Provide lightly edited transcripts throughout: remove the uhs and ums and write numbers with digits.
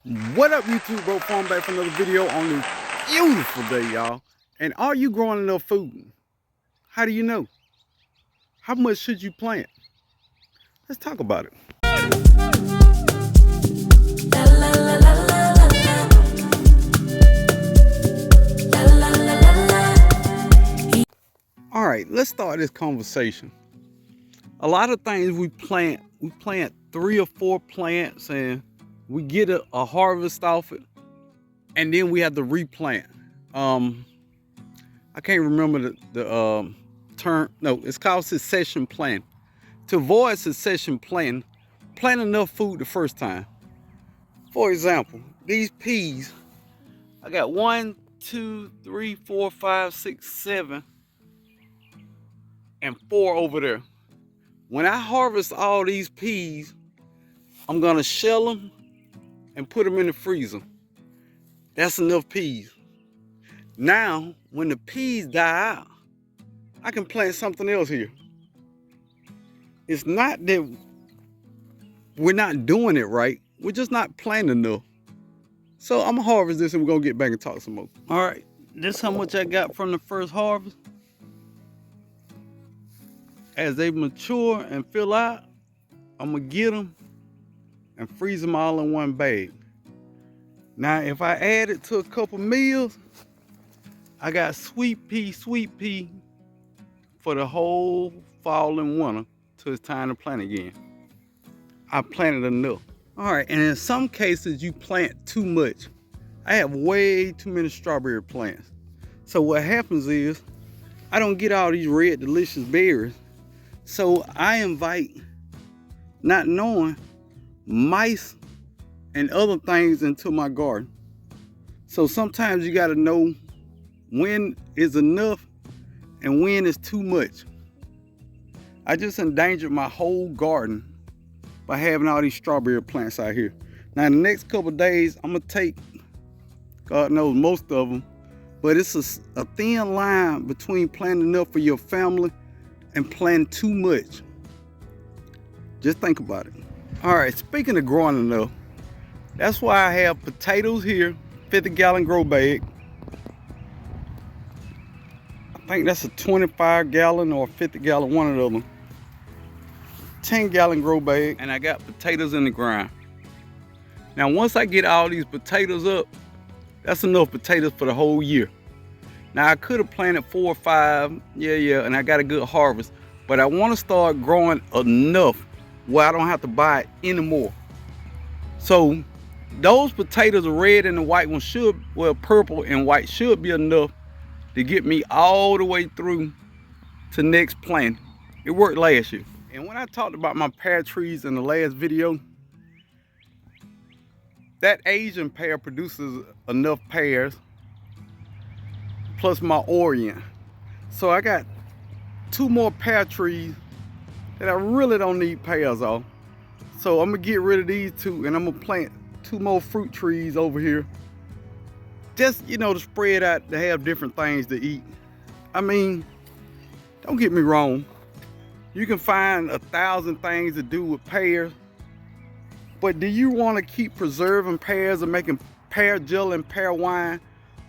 What up, YouTube? Brokefarmer back for another video on this beautiful day, y'all. And are you growing enough food? How do you know? How much should you plant? Let's talk about it. All right, let's start this conversation. A lot of things we plant 3 or 4 plants and we get a harvest off it, and then we have to replant. I can't remember the term. No, it's called succession planting. To avoid succession planting, plant enough food the first time. For example, these peas, I got 1, 2, 3, 4, 5, 6, 7, and 4 over there. When I harvest all these peas, I'm gonna shell them and put them in the freezer. That's enough peas. Now, when the peas die out, I can plant something else here. It's not that we're not doing it right. We're just not planting enough. So I'm gonna harvest this and we're gonna get back and talk some more. All right, this is how much I got from the first harvest. As they mature and fill out, I'm gonna get them and freeze them all in one bag. Now, if I add it to a couple meals, I got sweet pea for the whole fall and winter till it's time to plant again. I planted enough. All right, and in some cases you plant too much. I have way too many strawberry plants. So what happens is, I don't get all these red delicious berries. So I invite, not knowing, mice and other things into my garden. So sometimes you gotta know when is enough and when is too much. I just endangered my whole garden by having all these strawberry plants out here. Now in the next couple of days, I'm gonna take, God knows, most of them, but it's a thin line between planting enough for your family and planting too much. Just think about it. All right, speaking of growing enough, that's why I have potatoes here, 50-gallon grow bag. I think that's a 25-gallon or 50-gallon, one of them. 10-gallon grow bag, and I got potatoes in the ground. Now, once I get all these potatoes up, that's enough potatoes for the whole year. Now, I could have planted 4 or 5, and I got a good harvest, but I want to start growing enough where I don't have to buy it anymore. So those potatoes, the red and the white ones, purple and white should be enough to get me all the way through to next plant. It worked last year. And when I talked about my pear trees in the last video, that Asian pear produces enough pears, plus my Orient. So I got 2 more pear trees that I really don't need pears off. So I'm gonna get rid of these 2 and I'm gonna plant 2 more fruit trees over here. Just, to spread out, to have different things to eat. I mean, don't get me wrong. You can find 1,000 things to do with pears, but do you want to keep preserving pears and making pear jelly and pear wine?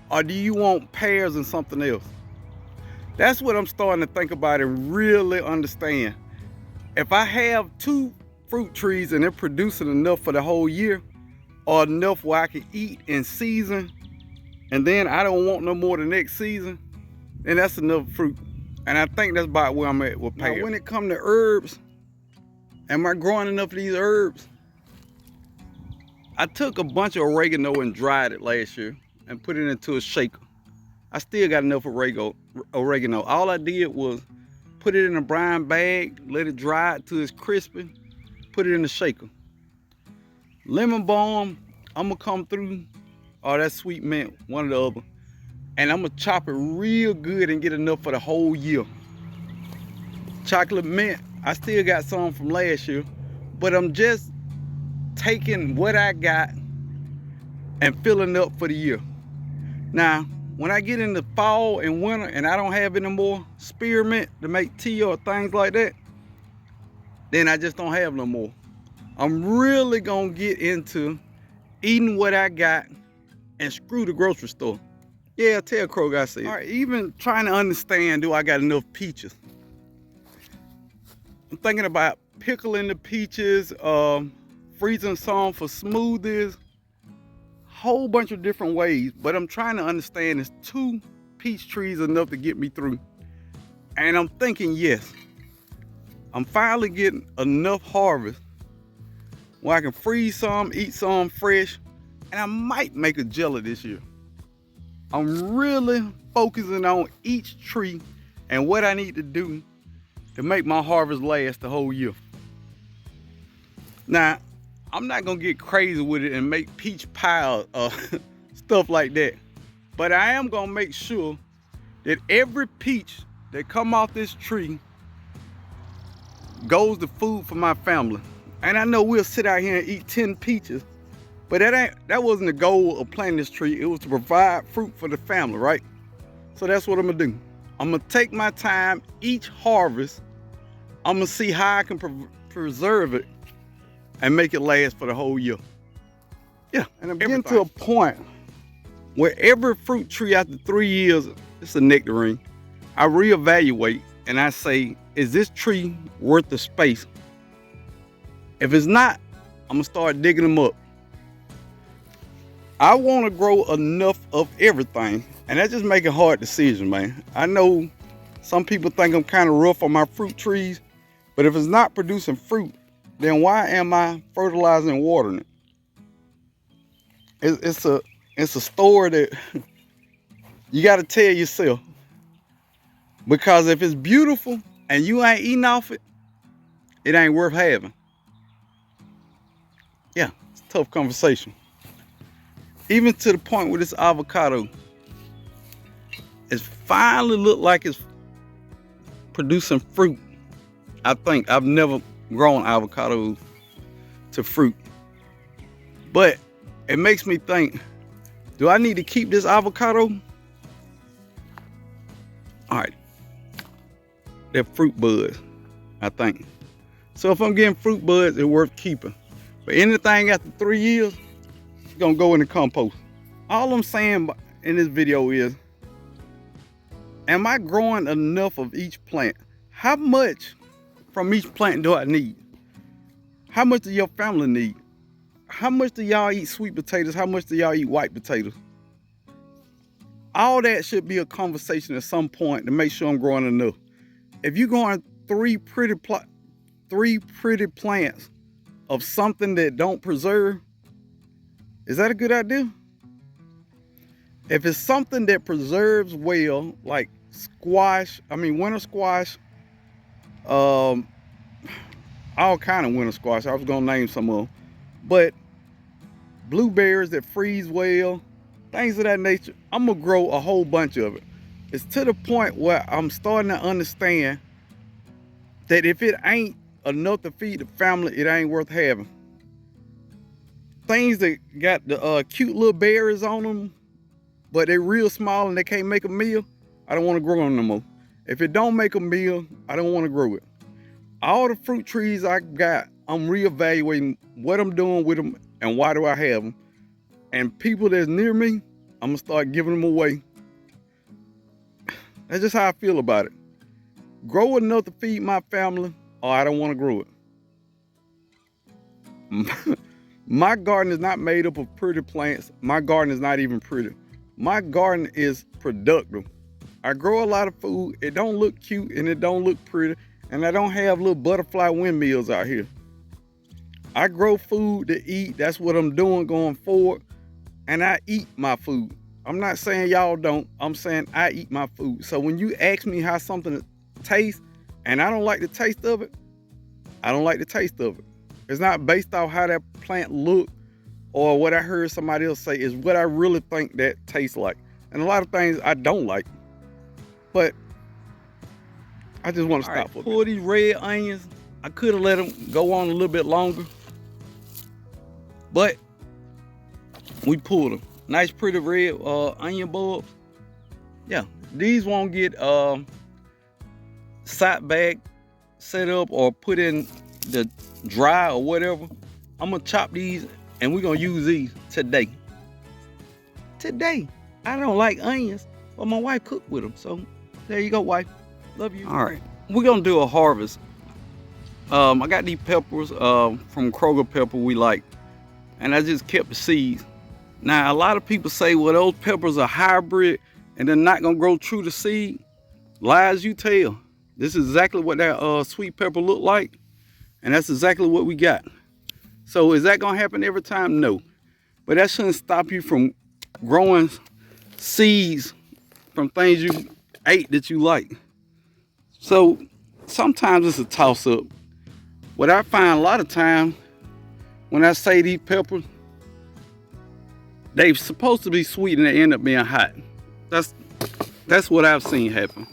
Or do you want pears and something else? That's what I'm starting to think about and really understand. If I have 2 fruit trees and they're producing enough for the whole year, or enough where I can eat in season, and then I don't want no more the next season, then that's enough fruit. And I think that's about where I'm at with pears. Now, when it comes to herbs, am I growing enough of these herbs? I took a bunch of oregano and dried it last year and put it into a shaker. I still got enough oregano. All I did was put it in a brown bag, let it dry till it's crispy, put it in the shaker. Lemon balm, I'm gonna come through, or that sweet mint, one or the other, and I'm gonna chop it real good and get enough for the whole year. Chocolate mint, I still got some from last year, but I'm just taking what I got and filling up for the year. Now, when I get into fall and winter and I don't have any more spearmint to make tea or things like that, then I just don't have no more. I'm really gonna get into eating what I got, and screw the grocery store. Yeah, tell Kroger I said. All right, even trying to understand, do I got enough peaches? I'm thinking about pickling the peaches, freezing some for smoothies, whole bunch of different ways. But I'm trying to understand, is 2 peach trees enough to get me through? And I'm thinking yes. I'm finally getting enough harvest where I can freeze some, eat some fresh, and I might make a jelly this year. I'm really focusing on each tree and what I need to do to make my harvest last the whole year. Now, I'm not gonna get crazy with it and make peach pie stuff like that, but I am gonna make sure that every peach that come off this tree goes to food for my family. And I know we'll sit out here and eat 10 peaches, but that wasn't the goal of planting this tree. It was to provide fruit for the family, right? So that's what I'm gonna do. I'm gonna take my time each harvest. I'm gonna see how I can preserve it and make it last for the whole year. Yeah, and I'm getting to a point where every fruit tree after 3 years, it's a nectarine, I reevaluate and I say, is this tree worth the space? If it's not, I'm gonna start digging them up. I want to grow enough of everything, and that just make a hard decision, man. I know some people think I'm kind of rough on my fruit trees, but if it's not producing fruit, then why am I fertilizing and watering it? It's a story that you got to tell yourself, because if it's beautiful and you ain't eating off it, it ain't worth having. Yeah, it's a tough conversation. Even to the point where this avocado, it's finally looked like it's producing fruit. I think I've never grown avocado to fruit, but it makes me think, do I need to keep this avocado? All right, they're fruit buds, I think. So if I'm getting fruit buds, it's worth keeping. But anything after 3 years, it's gonna go in the compost. All I'm saying in this video is, am I growing enough of each plant? How much from each plant do I need? How much do your family need? How much do y'all eat sweet potatoes? How much do y'all eat white potatoes? All that should be a conversation at some point to make sure I'm growing enough. If you're growing three pretty plants of something that don't preserve, is that a good idea? If it's something that preserves well, like winter squash, all kind of winter squash, I was gonna name some of them, but blueberries that freeze well, things of that nature, I'm gonna grow a whole bunch of it. It's to the point where I'm starting to understand that if it ain't enough to feed the family, it ain't worth having. Things that got the cute little berries on them, but they're real small and they can't make a meal, I don't want to grow them no more. If it don't make a meal, I don't want to grow it. All the fruit trees I got, I'm reevaluating what I'm doing with them and why do I have them. And people that's near me, I'm gonna start giving them away. That's just how I feel about it. Grow enough to feed my family, or I don't want to grow it. My garden is not made up of pretty plants. My garden is not even pretty. My garden is productive. I grow a lot of food. It don't look cute and it don't look pretty, and I don't have little butterfly windmills out here. I grow food to eat. That's what I'm doing going forward. And I eat my food. I'm not saying y'all don't. I'm saying I eat my food. So when you ask me how something tastes and I don't like the taste of it, I don't like the taste of it. It's not based off how that plant looked or what I heard somebody else say. It's what I really think that tastes like. And a lot of things I don't like. But I just want to stop for a bit. Pull these red onions. I could have let them go on a little bit longer, but we pulled them. Nice pretty red onion bulbs. Yeah, these won't get side bag set up or put in the dry or whatever. I'm gonna chop these And we're gonna use these today. Today. I don't like onions, but my wife cooked with them. So there you go, wife. Love you. All right, we're gonna do a harvest. I got these peppers from Kroger Pepper we like, and I just kept the seeds. Now a lot of people say, well, those peppers are hybrid and they're not gonna grow true to seed. Lies you tell. This is exactly what that sweet pepper looked like, and that's exactly what we got. So is that gonna happen every time? No, but that shouldn't stop you from growing seeds from things you ate that you like. So sometimes it's a toss-up. What I find a lot of times when I say these peppers, they're supposed to be sweet and they end up being hot. That's what I've seen happen.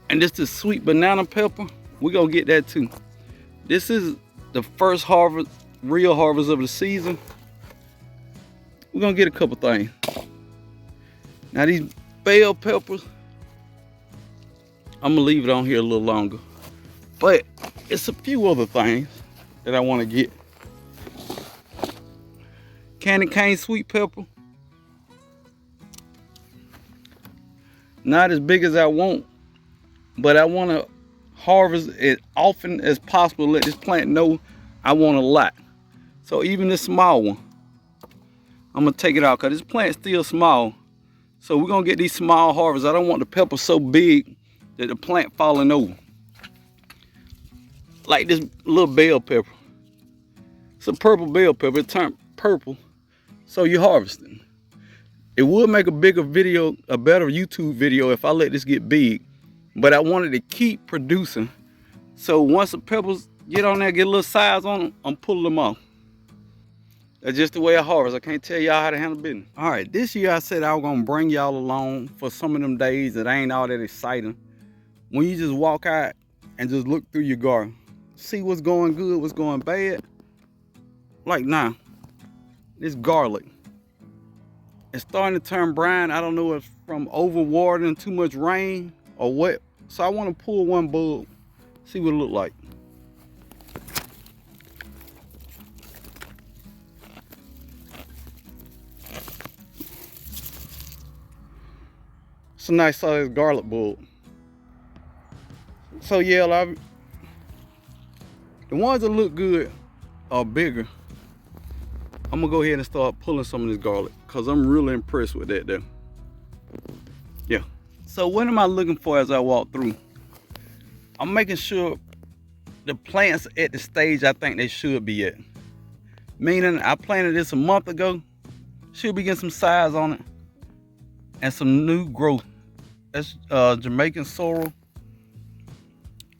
And this is sweet banana pepper. We're gonna get that too. This is the first harvest, real harvest of the season. We're gonna get a couple things. Now these bell peppers, I'm gonna leave it on here a little longer. But it's a few other things that I wanna get. Candy cane sweet pepper. Not as big as I want, but I wanna harvest it often as possible. Let this plant know I want a lot. So even this small one, I'm gonna take it out because this plant's still small. So we're gonna get these small harvests. I don't want the pepper so big that the plant falling over. Like this little bell pepper. It's a purple bell pepper. It turned purple. So you're harvesting. It would make a bigger video, a better YouTube video if I let this get big. But I wanted to keep producing. So once the peppers get on there, get a little size on them, I'm pulling them off. That's just the way I harvest. I can't tell y'all how to handle business. All right, this year I said I was gonna bring y'all along for some of them days that ain't all that exciting. When you just walk out and just look through your garden, see what's going good, what's going bad. Like now, this garlic. It's starting to turn brown. I don't know if from overwatering, too much rain, or what. So I want to pull one bulb, see what it look like. It's a nice size garlic bulb. So yeah, the ones that look good are bigger. I'm gonna go ahead and start pulling some of this garlic because I'm really impressed with that there. Yeah. So what am I looking for as I walk through? I'm making sure the plants at the stage I think they should be at. Meaning I planted this a month ago. Should be getting some size on it. And some new growth. That's Jamaican sorrel.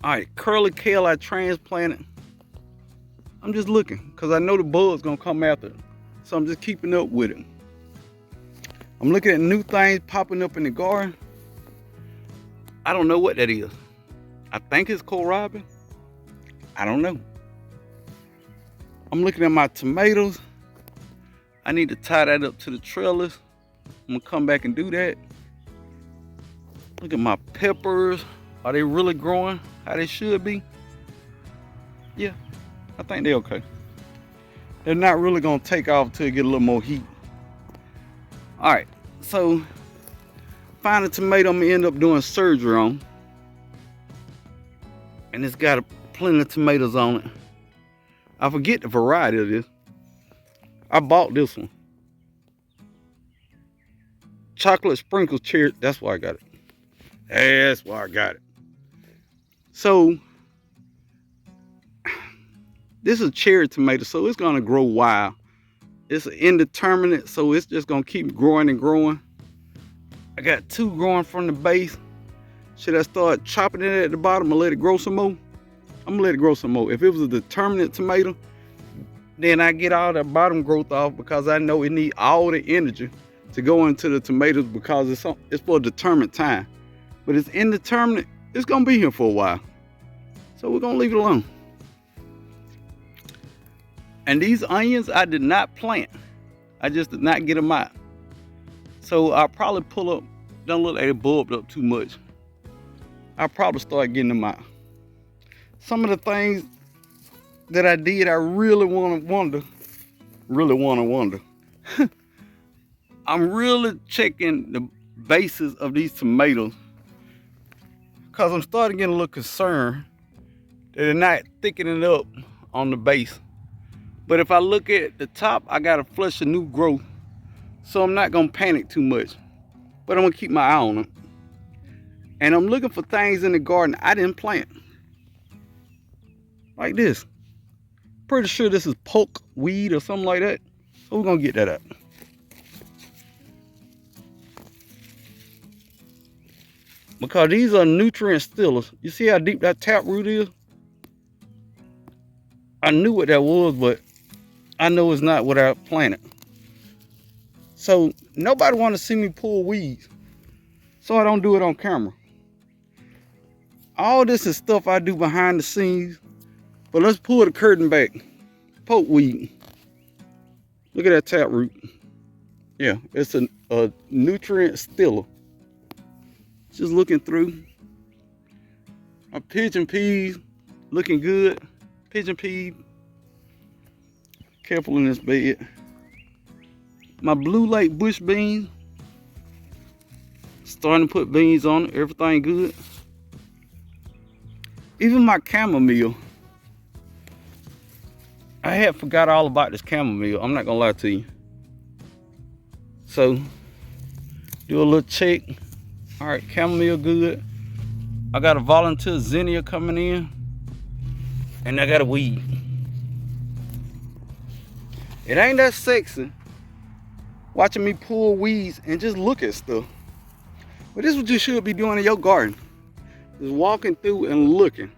All right, curly kale I transplanted. I'm just looking because I know the bugs gonna come after it. So I'm just keeping up with it. I'm looking at new things popping up in the garden. I don't know what that is. I think it's kohlrabi. I don't know. I'm looking at my tomatoes. I need to tie that up to the trellis. I'm gonna come back and do that. Look at my peppers. Are they really growing how they should be? Yeah, I think they're okay. They're not really gonna take off till it get a little more heat. All right, so find a tomato I'm gonna end up doing surgery on. And it's got plenty of tomatoes on it. I forget the variety of this. I bought this one. Chocolate sprinkles cherry, that's why I got it. That's why I got it. So, this is a cherry tomato, so it's gonna grow wild. It's indeterminate, so it's just gonna keep growing and growing. I got two growing from the base. Should I start chopping it at the bottom and let it grow some more? I'm gonna let it grow some more. If it was a determinate tomato, then I get all the bottom growth off because I know it needs all the energy to go into the tomatoes because it's for a determined time. But it's indeterminate, it's gonna be here for a while. So we're gonna leave it alone. And these onions I did not plant. I just did not get them out. So I'll probably pull up, don't look like it bulbed up too much. I'll probably start getting them out. Some of the things that I did, I really wanted really want to wonder. I'm really checking the bases of these tomatoes because I'm starting to get a little concerned that they're not thickening up on the base. But if I look at the top, I gotta flush a new growth. So I'm not gonna panic too much, but I'm gonna keep my eye on them. And I'm looking for things in the garden I didn't plant. Like this. Pretty sure this is poke weed or something like that. So we're gonna get that up. Because these are nutrient stealers. You see how deep that taproot is? I knew what that was, but I know it's not what I planted. So nobody want to see me pull weeds, so I don't do it on camera. All this is stuff I do behind the scenes, but let's pull the curtain back. Poke weed. Look at that taproot. Yeah, it's a nutrient stealer. Just looking through. My pigeon peas looking good. Pigeon pea. Careful in this bed. My blue lake bush beans. Starting to put beans on it. Everything good. Even my chamomile. I had forgot all about this chamomile. I'm not gonna lie to you. So do a little check. All right, chamomile good. I got a volunteer zinnia coming in, and I got a weed. It ain't that sexy watching me pull weeds and just look at stuff. But this is what you should be doing in your garden. Just walking through and looking.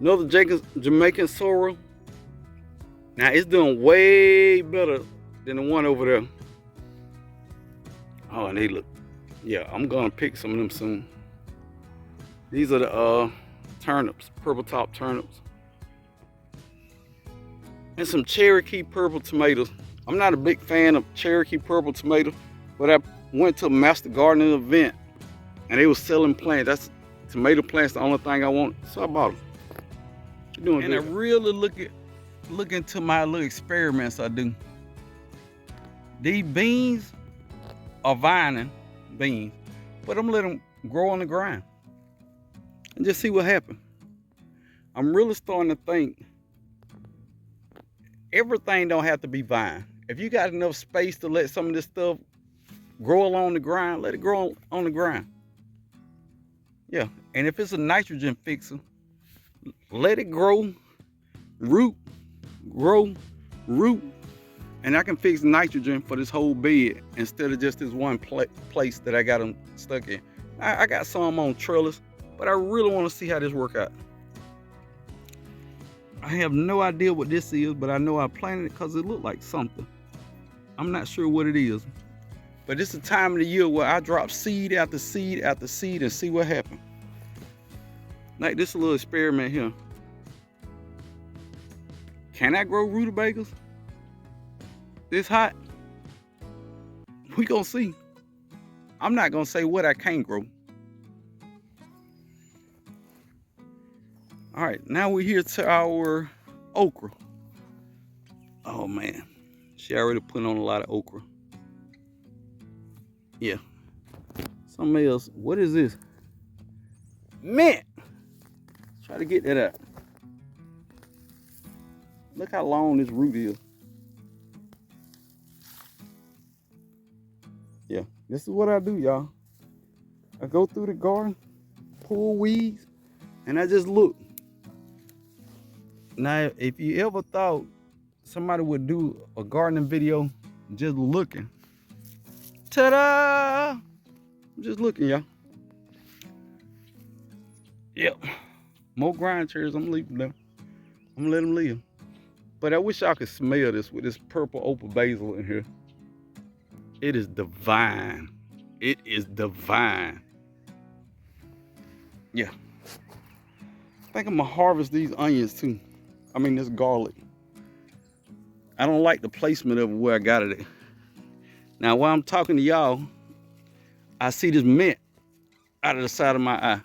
Another Jamaican sorrel. Now it's doing way better than the one over there. Oh, and they look. Yeah, I'm gonna pick some of them soon. These are the turnips, purple top turnips. And some Cherokee purple tomatoes. I'm not a big fan of Cherokee purple tomato, but I went to a master gardening event and they were selling plants. That's tomato plants, the only thing I want, so I bought them. You're doing good. I really look into my little experiments I do. These beans are vining beans, but I'm letting them grow on the ground and just see what happens. I'm really starting to think everything don't have to be vine. If you got enough space to let some of this stuff grow along the ground, let it grow on the ground. Yeah, and if it's a nitrogen fixer, let it grow, root, and I can fix nitrogen for this whole bed instead of just this one place that I got them stuck in. I got some on trellis, but I really want to see how this work out. I have no idea what this is, but I know I planted it because it looked like something. I'm not sure what it is, but this is the time of the year where I drop seed after seed after seed and see what happens. Like this little experiment here. Can I grow rutabagas this hot? We gonna see. I'm not gonna say what I can't grow. All right, now we're here to our okra. Oh man, she already put on a lot of okra. Yeah. Something else. What is this? Mint. Try to get that out. Look how long this root is. Yeah, this is what I do, y'all. I go through the garden, pull weeds, and I just look. Now, if you ever thought somebody would do a gardening video just looking, ta-da! I'm just looking, y'all. Yep. More grind chairs, I'm leaving them. I'm gonna let them live. But I wish y'all could smell this with this purple opal basil in here. It is divine. It is divine. Yeah. I think I'm gonna harvest these onions too. I mean this garlic. I don't like the placement of where I got it at. Now while I'm talking to y'all, I see this mint out of the side of my eye.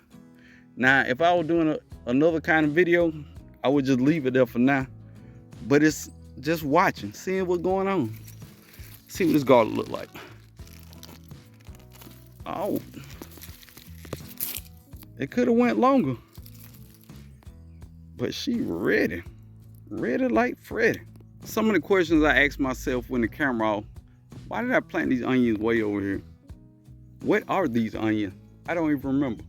Now if I was doing another kind of video, I would just leave it there for now. But it's just watching, seeing what's going on. See what this garden look like. Oh, it could have went longer, but she ready like Freddy. Some of the questions I asked myself when the camera off: why did I plant these onions way over here? What are these onions? I don't even remember.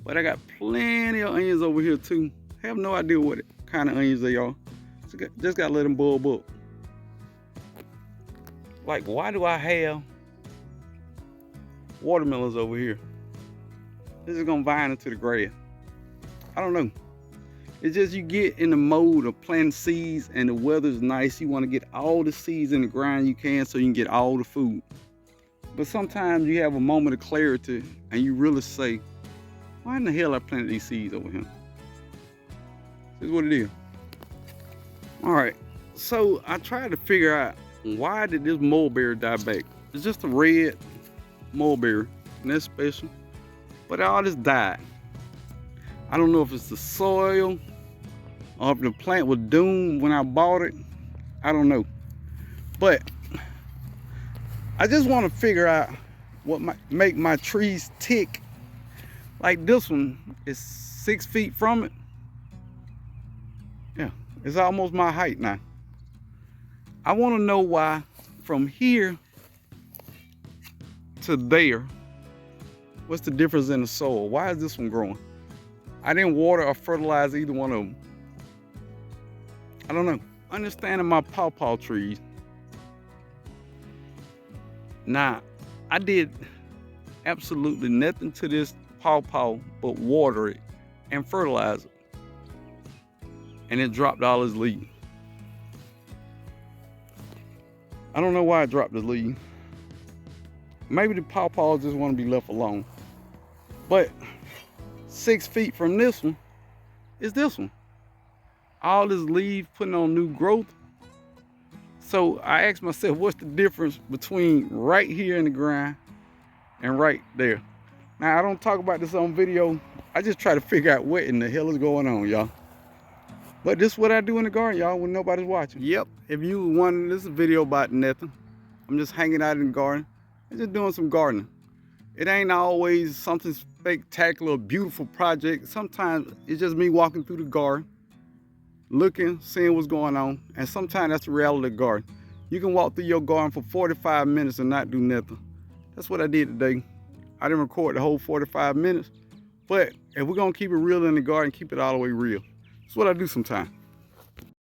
But I got plenty of onions over here too. I have no idea what kind of onions they are. Just gotta let them bulb up. Like, why do I have watermelons over here? This is gonna vine into the grass. I don't know. It's just you get in the mode of planting seeds and the weather's nice. You want to get all the seeds in the ground you can so you can get all the food. But sometimes you have a moment of clarity and you really say, why in the hell I planted these seeds over here? This is what it is. All right, so I tried to figure out, why did this mulberry die back? It's just a red mulberry, nothing special, but all this died. I don't know if it's the soil or if the plant was doomed when I bought it. I don't know. But I just want to figure out what might make my trees tick. Like this one is 6 feet from it. Yeah, it's almost my height now. I want to know why from here to there, what's the difference in the soil? Why is this one growing? I didn't water or fertilize either one of them. I don't know. Understanding my pawpaw trees. Now, I did absolutely nothing to this pawpaw but water it and fertilize it. And it dropped all its leaves. I don't know why it dropped the leaves. Maybe the pawpaws just want to be left alone. But 6 feet from this one is this one. All this leaves putting on new growth. So I asked myself, what's the difference between right here in the ground and right there? Now, I don't talk about this on video. I just try to figure out what in the hell is going on, y'all. But this is what I do in the garden, y'all, when nobody's watching. Yep, if you were wondering, this is a video about nothing. I'm just hanging out in the garden. I'm just doing some gardening. It ain't always something spectacular, beautiful project. Sometimes it's just me walking through the garden, looking, seeing what's going on. And sometimes that's the reality of the garden. You can walk through your garden for 45 minutes and not do nothing. That's what I did today. I didn't record the whole 45 minutes, but if we're gonna keep it real in the garden, keep it all the way real. That's what I do sometimes.